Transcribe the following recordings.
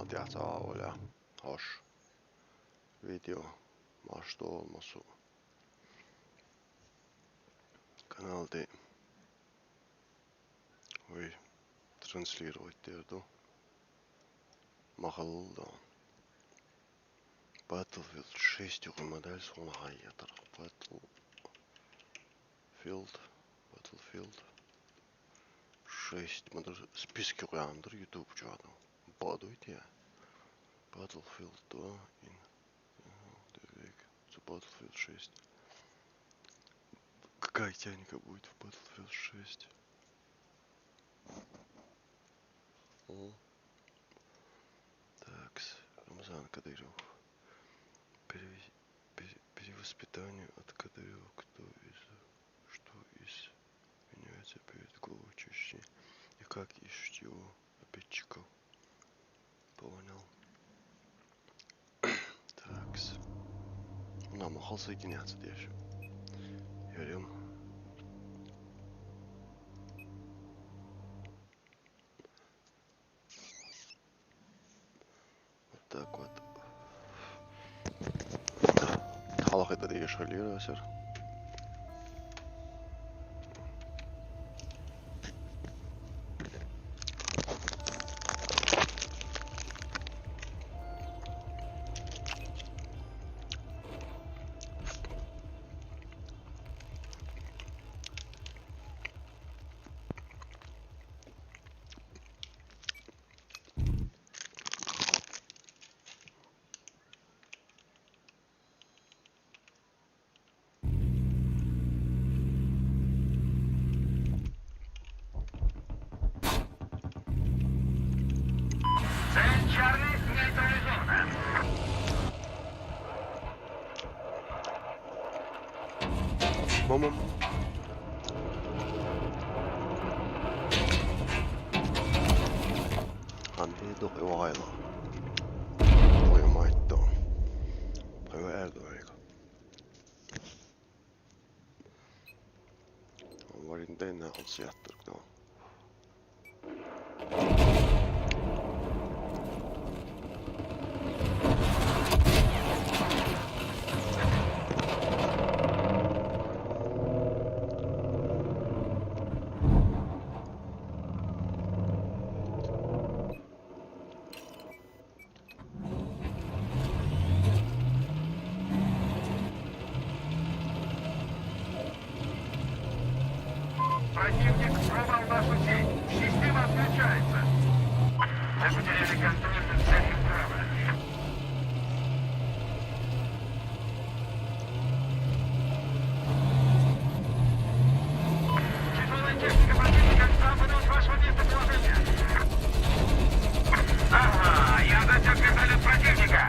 tiedätkö, Aavo ja Hosh. Video maasto olmosu. Kanalti oi transliroittiutu mahalludaan. Battlefield 6 joku modelli suuna haijatar. Battlefield 6 modelli spiski roandar YouTube channel. Baduitia. Battlefield 2 in de week. So Battlefield 6. Какая тяника будет в Battlefield 6? Такс, Рамзан Кадыров. Перевоспитание от Кадырова, что меняется перед головой чаще. И как ищет его обидчиков. Понял. Такс. Ну, махал соединяться дальше. Ярем. Вот так вот. Халах это ты ешалира, сэр. Мама. Анхидо Ивайла. Твою мать то. Твою Эрдуэйка. Варин Дэйна он сяттер, да. Противник пробрал нашу сеть. Система отключается. Мы потеряли контроль над всяким правом. Тяжелая техника противника столкнулась с вашего местоположения. Ага, я засек вертолет противника.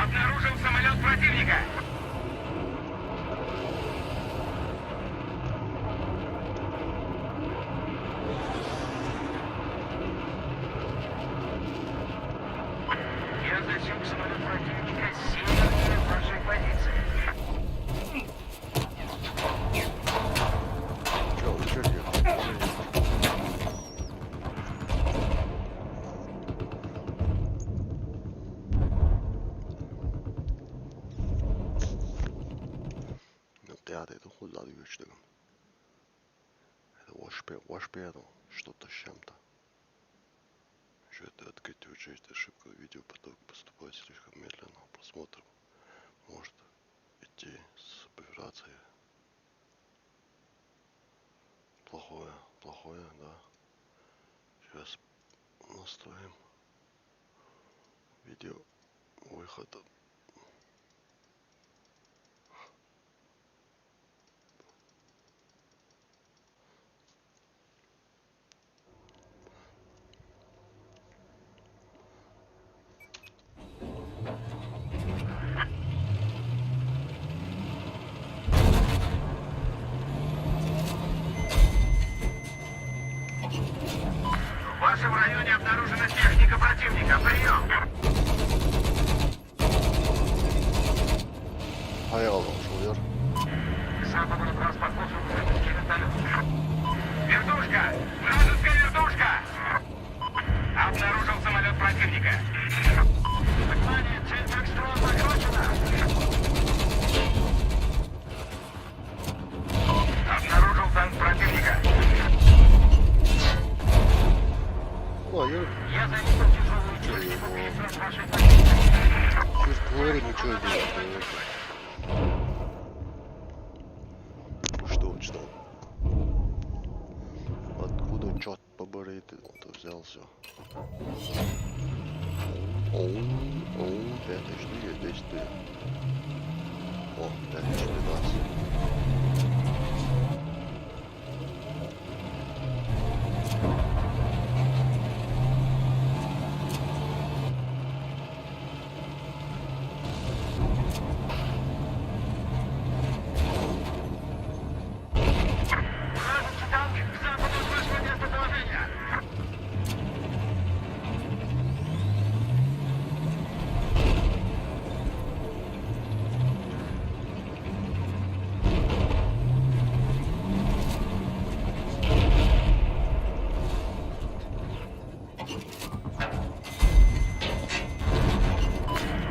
Обнаружил самолет противника. Я засек самолет противника севернее вашей позиции. Чё, вы чё делаете? No tead ei tulla yhdistöön. Это вошпедал что-то с чем-то. Еще это открыть учесть ошибка. Видеопоток поступает слишком медленно. Просмотр может идти с операцией. Плохое, да. Сейчас настроим видео выхода. В вашем районе обнаружена техника противника. Прием! Hayal oluyor. К западу от вас подходит вражеский вертолет. Вертушка! Вражеская вертушка! Обнаружил самолет противника. Внимание, цель Фокстрот захвачена. Обнаружил танк противника. Hayır. Я заметил тяжелую технику перед вашей позиции. Siz bunları mı çözdünüz? Что? Откуда черт побори ты взял все? Оу, 5-4, 5-4. О, 5-4. Вражеский танк к западу от вашего местоположения.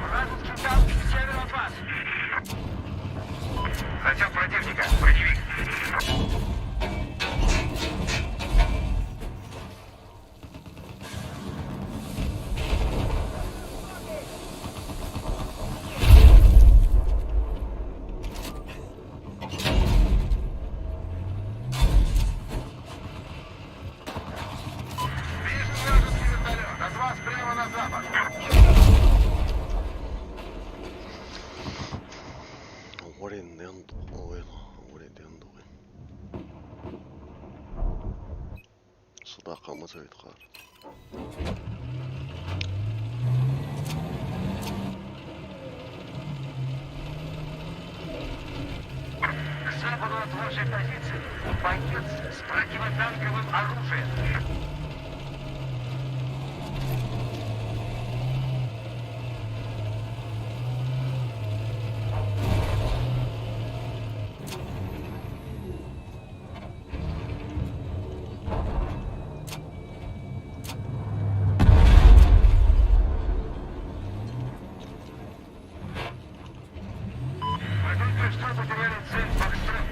Вражеский танк к северу от вас. Засек противника. Броневик. Вижу вражеский вертолет. От вас прямо на запад. Vuoden tentui. Sadakamız ötkar. К западу от вашей позиции боец с противотанковым оружием. Вы только что потеряли цель Фокстрот.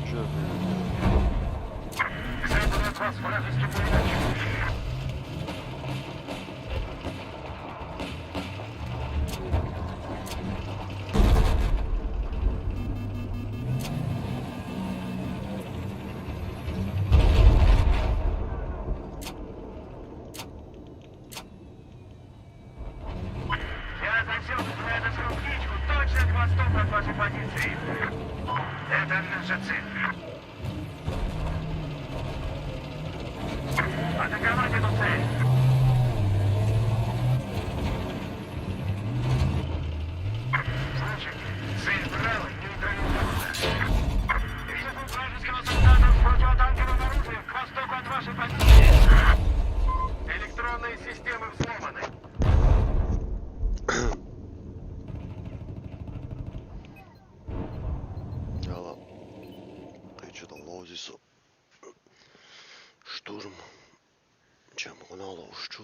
Что К западу от вас вражеский пулеметчик. Я засек птичку точно к востоку от вашей позиции. Это наша цель. Атаковать эту цель. Ona alustu.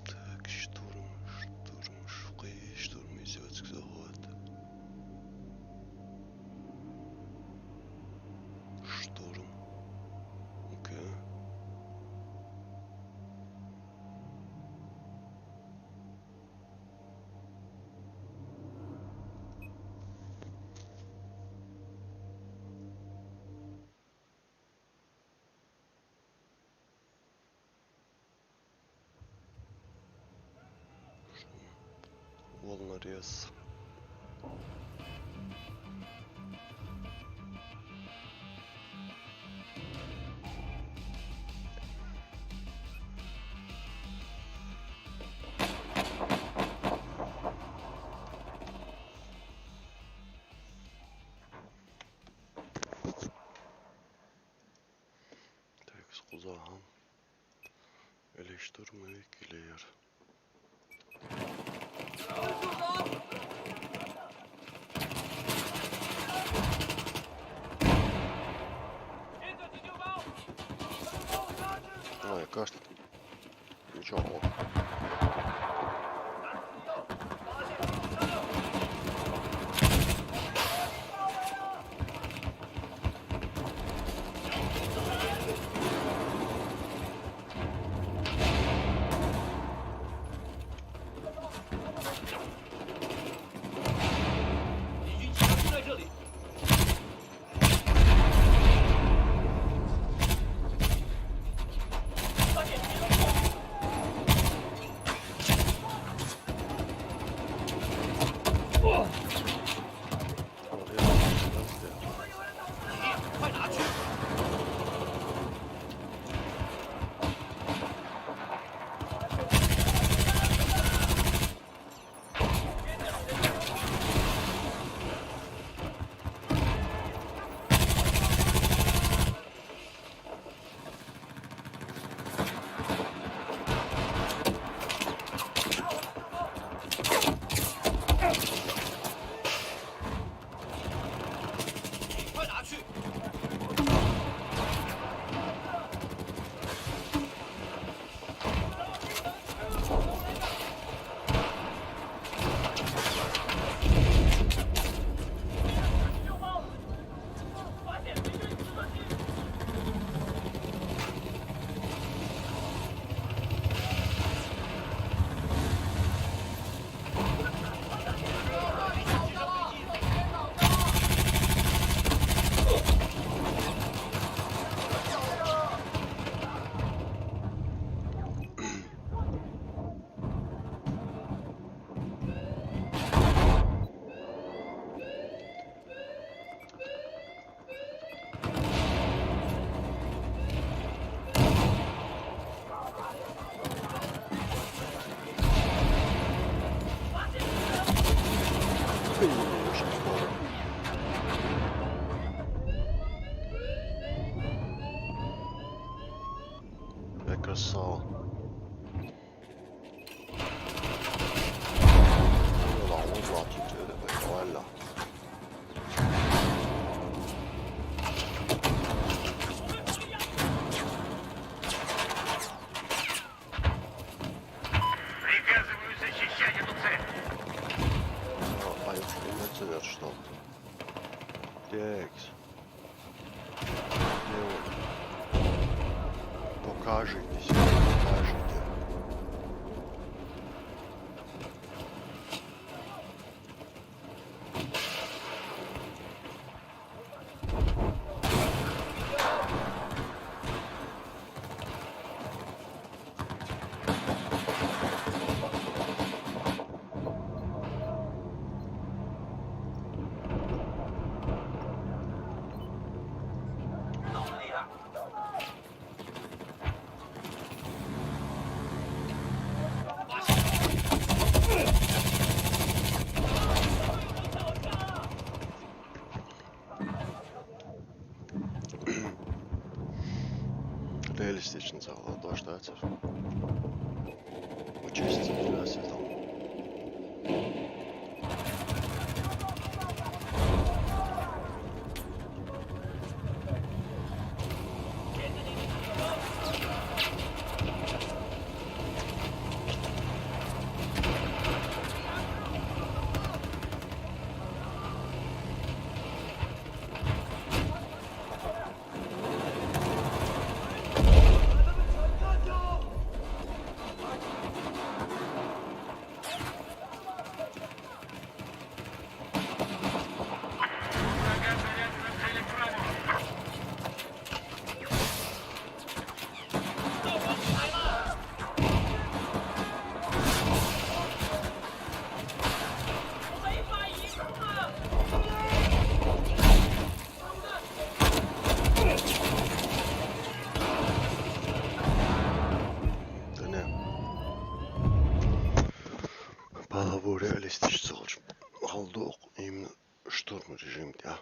Так, штурм, штурм изотский завод. Штурм. Окей. Волнорез. Так, скузагам. Или штурмовик, или яр. Ну, яка ж тут? Нічого. Красава.老吴老挺觉得被关了。Приказываю защищать эту цель. А я не знаю, что. Текс. Покажитесь, покажите. лестница охлаждается. Учесть цивилизации там. Половой реалистичный холдок именно штурм режим, да.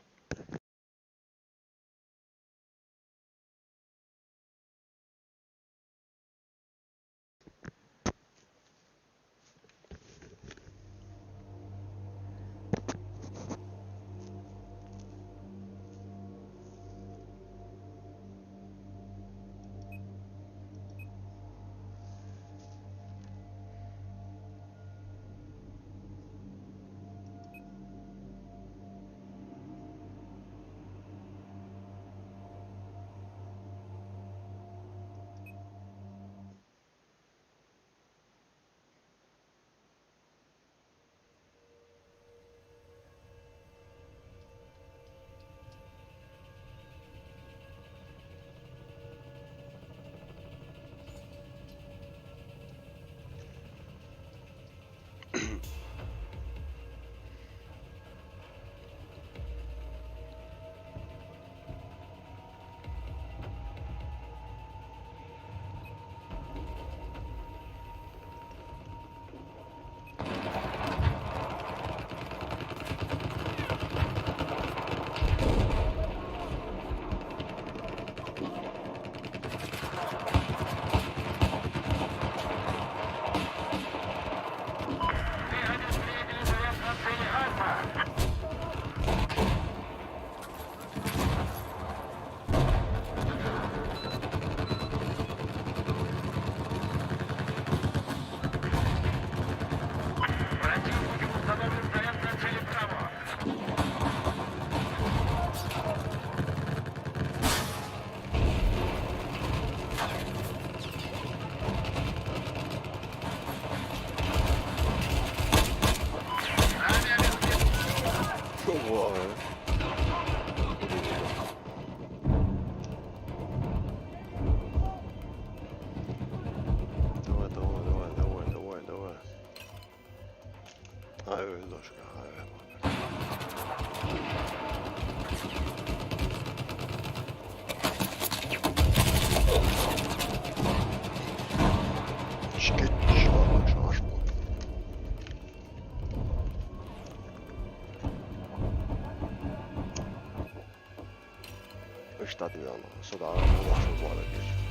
Ай, дошка, Stadion, 100 vuoden